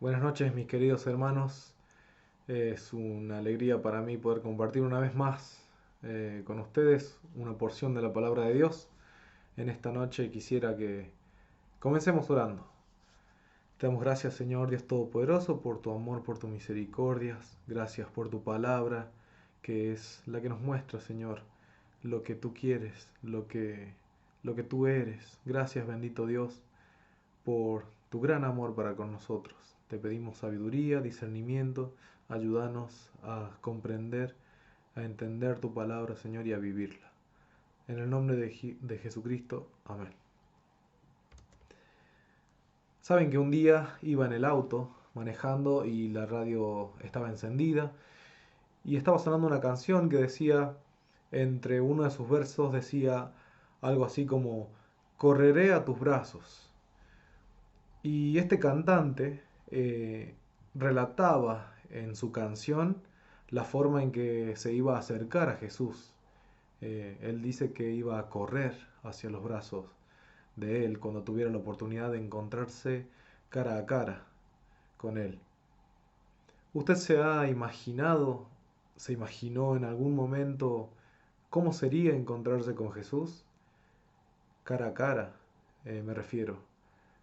Buenas noches, mis queridos hermanos. Es una alegría para mí poder compartir una vez más con ustedes una porción de la palabra de Dios. En esta noche quisiera que comencemos orando. Te damos gracias, Señor Dios Todopoderoso, por tu amor, por tus misericordias. Gracias por tu palabra, que es la que nos muestra, Señor, lo que tú quieres, lo que tú eres. Gracias, bendito Dios, por tu gran amor para con nosotros. Te pedimos sabiduría, discernimiento, ayúdanos a comprender, a entender tu palabra, Señor, y a vivirla. En el nombre de Jesucristo, amén. Saben que un día iba en el auto manejando y la radio estaba encendida y estaba sonando una canción que decía, entre uno de sus versos decía algo así como, correré a tus brazos. Y este cantante relataba en su canción la forma en que se iba a acercar a Jesús. Él dice que iba a correr hacia los brazos de Él cuando tuviera la oportunidad de encontrarse cara a cara con Él. ¿Usted se ha imaginado, se imaginó en algún momento cómo sería encontrarse con Jesús? Cara a cara, me refiero.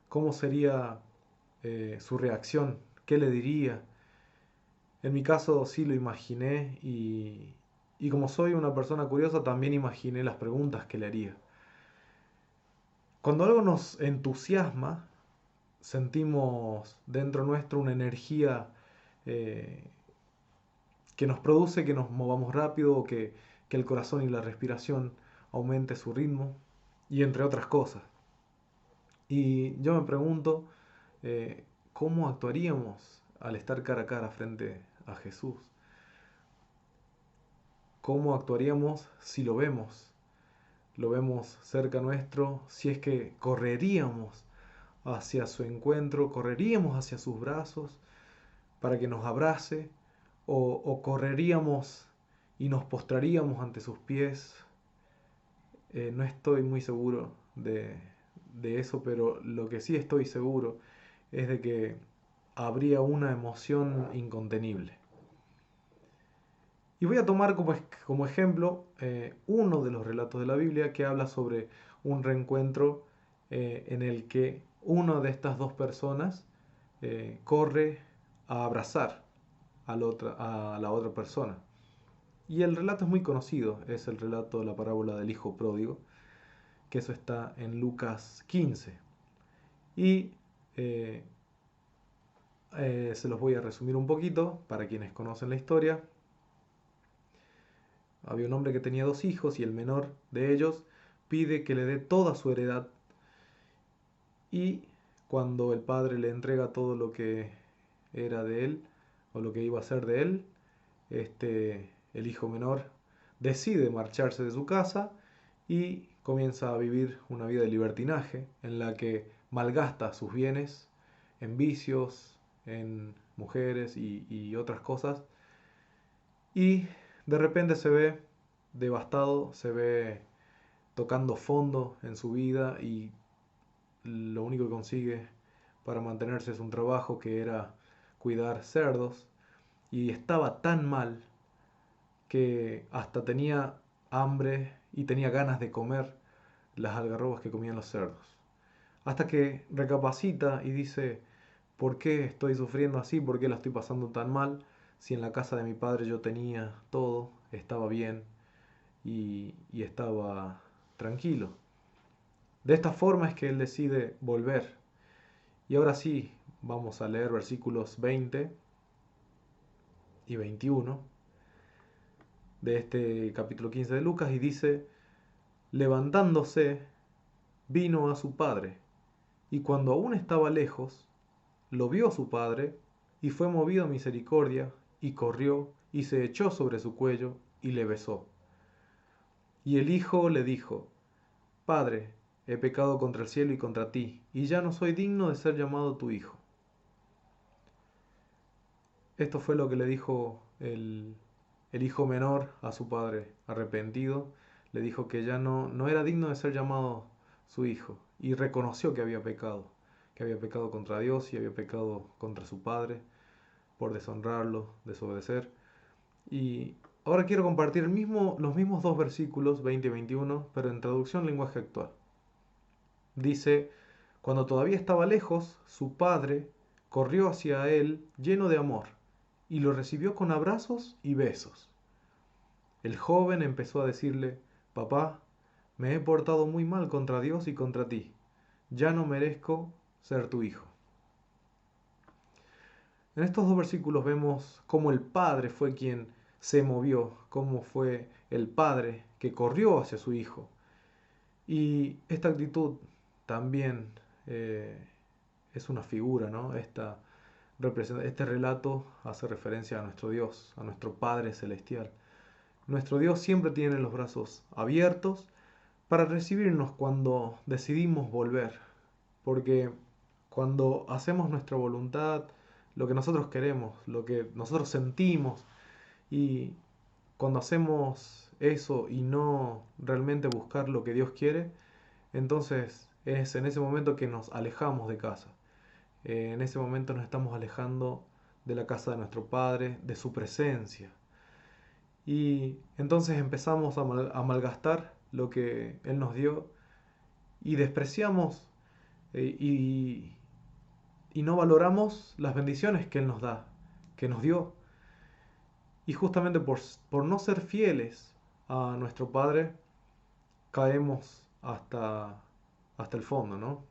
¿Cómo sería su reacción? ¿Qué le diría? En mi caso sí lo imaginé y como soy una persona curiosa también imaginé las preguntas que le haría. Cuando algo nos entusiasma, sentimos dentro nuestro una energía eh, que nos produce que nos movamos rápido o que el corazón y la respiración aumente su ritmo y entre otras cosas. Y yo me pregunto, ¿cómo actuaríamos al estar cara a cara frente a Jesús? ¿Cómo actuaríamos si lo vemos? Lo vemos cerca nuestro, si es que correríamos hacia su encuentro, correríamos hacia sus brazos para que nos abrace, o correríamos y nos postraríamos ante sus pies. No estoy muy seguro de eso, pero lo que sí estoy seguro es de que habría una emoción incontenible. Y voy a tomar como ejemplo uno de los relatos de la Biblia que habla sobre un reencuentro en el que una de estas dos personas corre a abrazar a la otra persona. Y el relato es muy conocido, es el relato de la parábola del hijo pródigo, que eso está en Lucas 15. Y eh, se los voy a resumir un poquito para quienes conocen la historia. Había un hombre que tenía dos hijos y el menor de ellos pide que le dé toda su heredad y cuando el padre le entrega todo lo que era de él o lo que iba a ser de él, el hijo menor decide marcharse de su casa y comienza a vivir una vida de libertinaje en la que malgasta sus bienes en vicios, en mujeres y otras cosas y de repente se ve devastado, se ve tocando fondo en su vida y lo único que consigue para mantenerse es un trabajo que era cuidar cerdos y estaba tan mal que hasta tenía hambre y tenía ganas de comer las algarrobas que comían los cerdos. Hasta que recapacita y dice, ¿por qué estoy sufriendo así? ¿Por qué la estoy pasando tan mal? Si en la casa de mi padre yo tenía todo, estaba bien y estaba tranquilo. De esta forma es que él decide volver. Y ahora sí, vamos a leer versículos 20 y 21 de este capítulo 15 de Lucas y dice, levantándose, vino a su padre, y cuando aún estaba lejos, lo vio su padre, y fue movido a misericordia, y corrió, y se echó sobre su cuello, y le besó. Y el hijo le dijo, Padre, he pecado contra el cielo y contra ti, y ya no soy digno de ser llamado tu hijo. Esto fue lo que le dijo el hijo menor a su padre arrepentido. Le dijo que ya no era digno de ser llamado su hijo, y reconoció que había pecado, que había pecado contra Dios y había pecado contra su padre por deshonrarlo, desobedecer. Y ahora quiero compartir los mismos dos versículos, 20 y 21, pero en traducción lenguaje actual. Dice, cuando todavía estaba lejos, su padre corrió hacia él lleno de amor y lo recibió con abrazos y besos. El joven empezó a decirle, papá, me he portado muy mal contra Dios y contra ti. Ya no merezco ser tu hijo. En estos dos versículos vemos cómo el padre fue quien se movió, cómo fue el padre que corrió hacia su hijo. Y esta actitud también es una figura, ¿no? Este relato hace referencia a nuestro Dios, a nuestro Padre Celestial. Nuestro Dios siempre tiene los brazos abiertos para recibirnos cuando decidimos volver, porque cuando hacemos nuestra voluntad, lo que nosotros queremos, lo que nosotros sentimos, y cuando hacemos eso y no realmente buscar lo que Dios quiere, entonces es en ese momento que nos alejamos de casa. En ese momento nos estamos alejando de la casa de nuestro Padre, de su presencia. Y entonces empezamos a malgastar lo que Él nos dio y despreciamos y no valoramos las bendiciones que Él nos da, que nos dio. Y justamente por no ser fieles a nuestro Padre, caemos hasta el fondo, ¿no?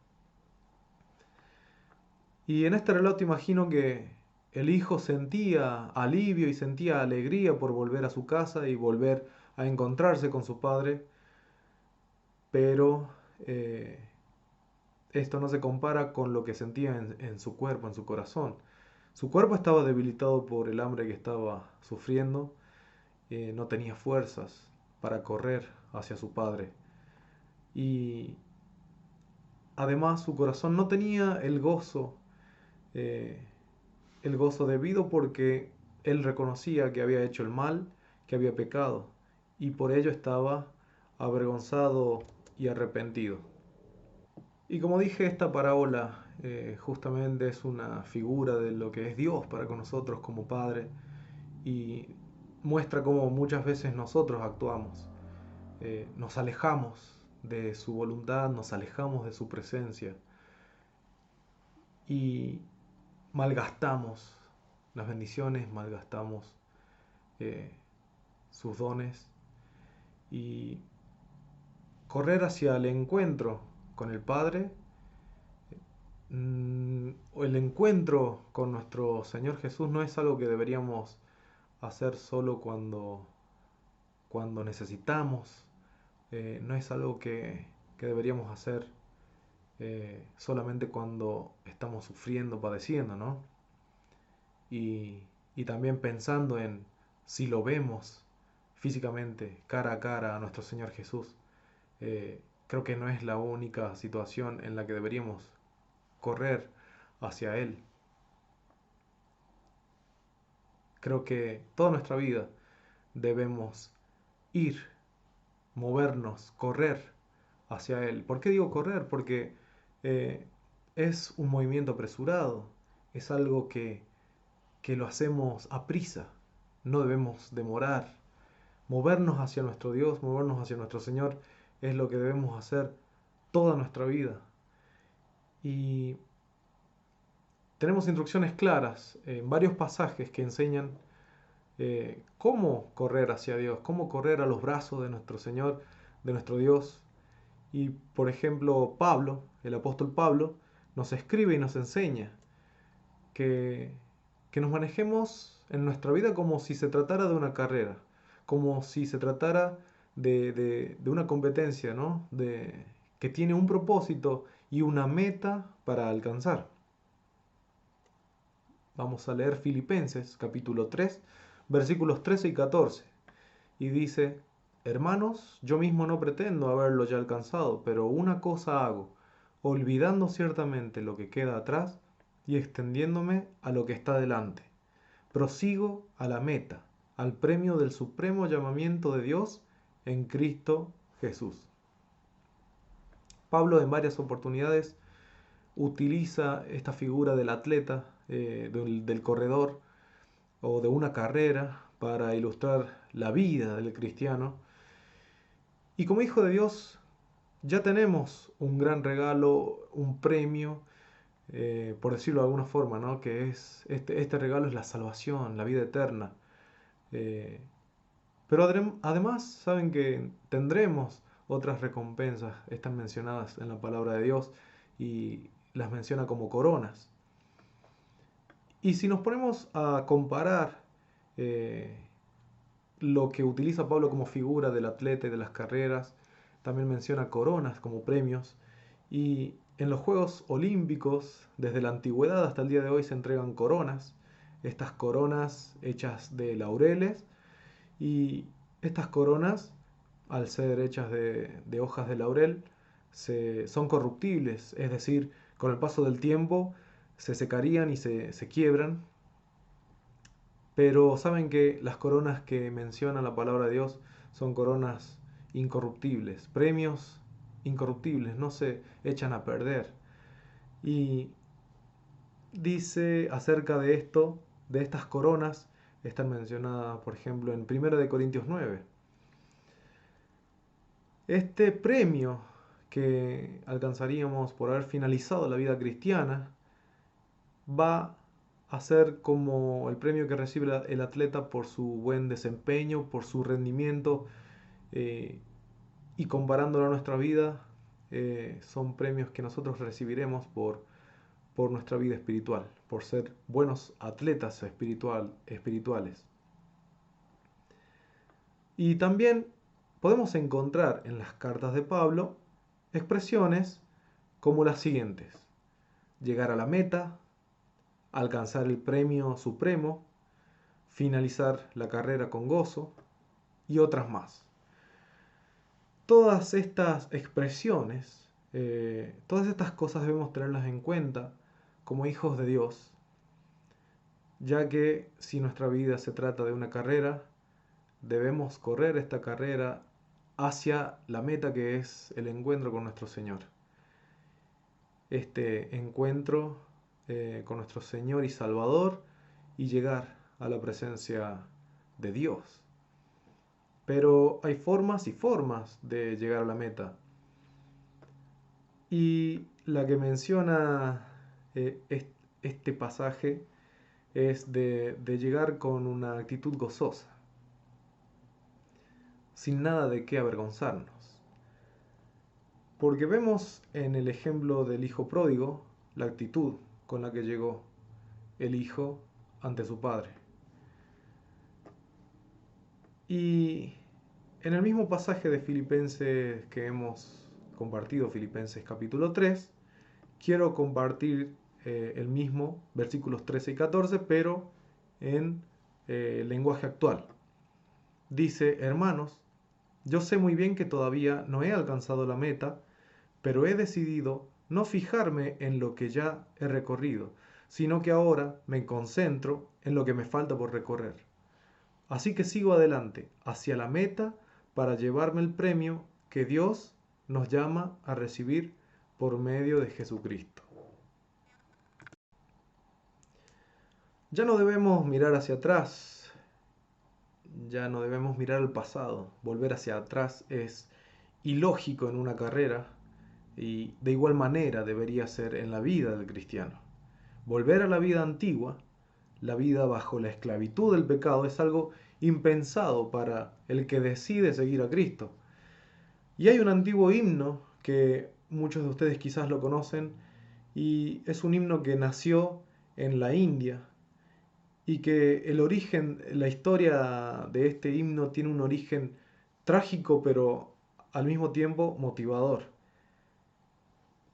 Y en este relato imagino que el hijo sentía alivio y sentía alegría por volver a su casa y volver a encontrarse con su padre, pero esto no se compara con lo que sentía en su cuerpo, en su corazón. Su cuerpo estaba debilitado por el hambre que estaba sufriendo, no tenía fuerzas para correr hacia su padre. Y además su corazón no tenía eh, el gozo debido porque él reconocía que había hecho el mal, que había pecado, y por ello estaba avergonzado y arrepentido. Y como dije, esta parábola justamente es una figura de lo que es Dios para con nosotros como Padre y muestra cómo muchas veces nosotros actuamos. Nos alejamos de su voluntad, nos alejamos de su presencia y malgastamos las bendiciones, malgastamos eh, sus dones y correr hacia el encuentro con el Padre o el encuentro con nuestro Señor Jesús no es algo que deberíamos hacer solo cuando necesitamos, no es algo que deberíamos hacer solamente cuando estamos sufriendo, padeciendo, ¿no? Y también pensando en si lo vemos físicamente, cara a cara a nuestro Señor Jesús, creo que no es la única situación en la que deberíamos correr hacia Él. Creo que toda nuestra vida debemos ir, movernos, correr hacia Él. ¿Por qué digo correr? Porque eh, es un movimiento apresurado, es algo que lo hacemos a prisa, no debemos demorar. Movernos hacia nuestro Dios, movernos hacia nuestro Señor, es lo que debemos hacer toda nuestra vida. Y tenemos instrucciones claras en varios pasajes que enseñan cómo correr hacia Dios, cómo correr a los brazos de nuestro Señor, de nuestro Dios. Y por ejemplo, Pablo, el apóstol Pablo, nos escribe y nos enseña que, que nos manejemos en nuestra vida como si se tratara de una carrera, como si se tratara de una competencia, ¿no? Que tiene un propósito y una meta para alcanzar. Vamos a leer Filipenses capítulo 3, versículos 13 y 14. Y dice, hermanos, yo mismo no pretendo haberlo ya alcanzado, pero una cosa hago, olvidando ciertamente lo que queda atrás y extendiéndome a lo que está delante. Prosigo a la meta, al premio del supremo llamamiento de Dios en Cristo Jesús. Pablo en varias oportunidades utiliza esta figura del atleta, del corredor o de una carrera para ilustrar la vida del cristiano. Y como hijo de Dios ya tenemos un gran regalo, un premio, por decirlo de alguna forma, ¿no? Que es este regalo es la salvación, la vida eterna. Eh, pero además saben que tendremos otras recompensas, están mencionadas en la palabra de Dios y las menciona como coronas. Y si nos ponemos a comparar eh, lo que utiliza Pablo como figura del atleta y de las carreras, también menciona coronas como premios. Y en los Juegos Olímpicos, desde la antigüedad hasta el día de hoy, se entregan coronas. Estas coronas hechas de laureles. Y estas coronas, al ser hechas de hojas de laurel, son corruptibles. Es decir, con el paso del tiempo se secarían y se quiebran. Pero saben que las coronas que menciona la palabra de Dios son coronas incorruptibles, premios incorruptibles, no se echan a perder. Y dice acerca de esto, de estas coronas, están mencionadas, por ejemplo, en 1 Corintios 9. Este premio que alcanzaríamos por haber finalizado la vida cristiana va a ser como el premio que recibe el atleta por su buen desempeño, por su rendimiento, eh, y comparándolo a nuestra vida, son premios que nosotros recibiremos por nuestra vida espiritual, por ser buenos atletas espirituales. Y también podemos encontrar en las cartas de Pablo expresiones como las siguientes: llegar a la meta, alcanzar el premio supremo, finalizar la carrera con gozo y otras más. Todas estas expresiones, todas estas cosas debemos tenerlas en cuenta como hijos de Dios, ya que si nuestra vida se trata de una carrera, debemos correr esta carrera hacia la meta, que es el encuentro con nuestro Señor. Este encuentro con nuestro Señor y Salvador, y llegar a la presencia de Dios. Pero hay formas y formas de llegar a la meta. Y la que menciona este pasaje es de llegar con una actitud gozosa, sin nada de qué avergonzarnos. Porque vemos en el ejemplo del hijo pródigo la actitud con la que llegó el hijo ante su padre. Y en el mismo pasaje de Filipenses que hemos compartido, Filipenses capítulo 3, quiero compartir el mismo, versículos 13 y 14, pero en lenguaje actual. Dice: hermanos, yo sé muy bien que todavía no he alcanzado la meta, pero he decidido no fijarme en lo que ya he recorrido, sino que ahora me concentro en lo que me falta por recorrer. Así que sigo adelante, hacia la meta, para llevarme el premio que Dios nos llama a recibir por medio de Jesucristo. Ya no debemos mirar hacia atrás, ya no debemos mirar al pasado. Volver hacia atrás es ilógico en una carrera, y de igual manera debería ser en la vida del cristiano. Volver a la vida antigua, la vida bajo la esclavitud del pecado, es algo impensado para el que decide seguir a Cristo. Y hay un antiguo himno que muchos de ustedes quizás lo conocen, y es un himno que nació en la India, y que el origen, la historia de este himno tiene un origen trágico, pero al mismo tiempo motivador.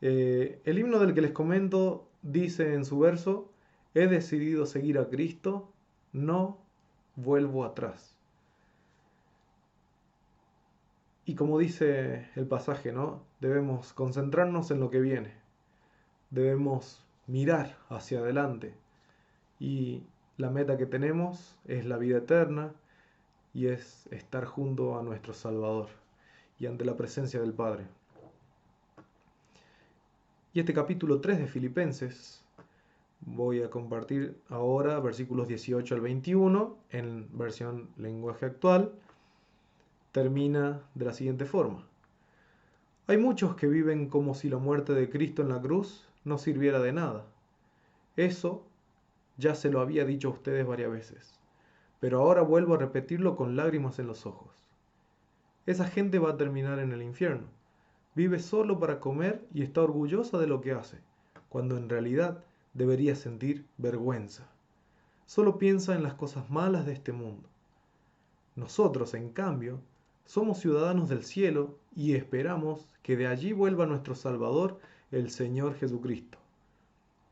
El himno del que les comento dice en su verso: he decidido seguir a Cristo, no vuelvo atrás. Y como dice el pasaje, ¿no? Debemos concentrarnos en lo que viene, debemos mirar hacia adelante, y la meta que tenemos es la vida eterna, y es estar junto a nuestro Salvador y ante la presencia del Padre. Y este capítulo 3 de Filipenses, voy a compartir ahora versículos 18 al 21 en versión lenguaje actual, termina de la siguiente forma. Hay muchos que viven como si la muerte de Cristo en la cruz no sirviera de nada. Eso ya se lo había dicho a ustedes varias veces, pero ahora vuelvo a repetirlo con lágrimas en los ojos. Esa gente va a terminar en el infierno. Vive solo para comer y está orgullosa de lo que hace, cuando en realidad debería sentir vergüenza. Solo piensa en las cosas malas de este mundo. Nosotros, en cambio, somos ciudadanos del cielo y esperamos que de allí vuelva nuestro Salvador, el Señor Jesucristo.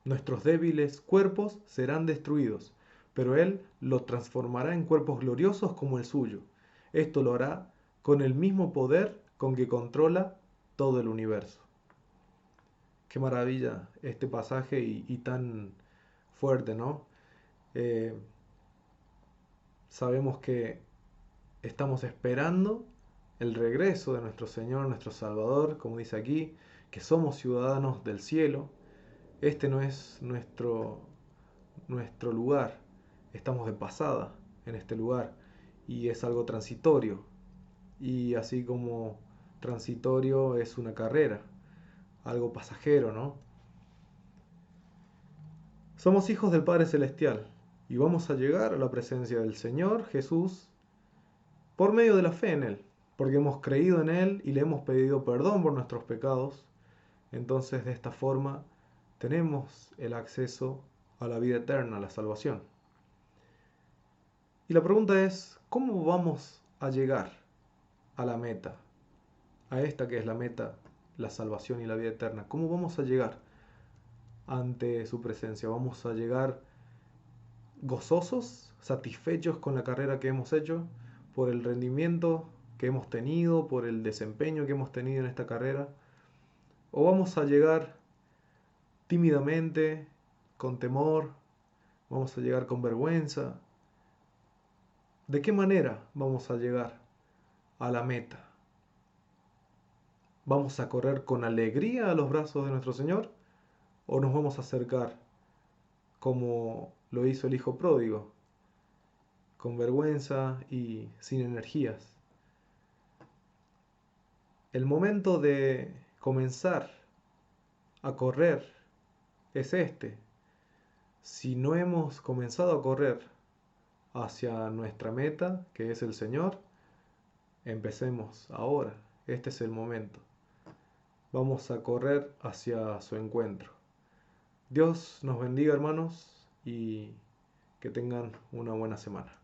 Nuestros débiles cuerpos serán destruidos, pero Él los transformará en cuerpos gloriosos como el suyo. Esto lo hará con el mismo poder con que controla todo el universo. Qué maravilla este pasaje y tan fuerte, ¿no? Eh, Sabemos que estamos esperando el regreso de nuestro Señor, nuestro Salvador, como dice aquí, que somos ciudadanos del cielo. Este no es nuestro lugar, estamos de pasada en este lugar y es algo transitorio. Y así como transitorio es una carrera, algo pasajero, ¿no? Somos hijos del Padre Celestial y vamos a llegar a la presencia del Señor Jesús por medio de la fe en Él, porque hemos creído en Él y le hemos pedido perdón por nuestros pecados. Entonces de esta forma tenemos el acceso a la vida eterna, a la salvación. Y la pregunta es, ¿cómo vamos a llegar a la meta? A esta que es la meta, la salvación y la vida eterna. ¿Cómo vamos a llegar ante su presencia? ¿Vamos a llegar gozosos, satisfechos con la carrera que hemos hecho, por el rendimiento que hemos tenido, por el desempeño que hemos tenido en esta carrera? ¿O vamos a llegar tímidamente, con temor? ¿Vamos a llegar con vergüenza? ¿De qué manera vamos a llegar a la meta? ¿Vamos a correr con alegría a los brazos de nuestro Señor? ¿O nos vamos a acercar como lo hizo el hijo pródigo, con vergüenza y sin energías? El momento de comenzar a correr es este. Si no hemos comenzado a correr hacia nuestra meta, que es el Señor, empecemos ahora. Este es el momento. Vamos a correr hacia su encuentro. Dios nos bendiga, hermanos, y que tengan una buena semana.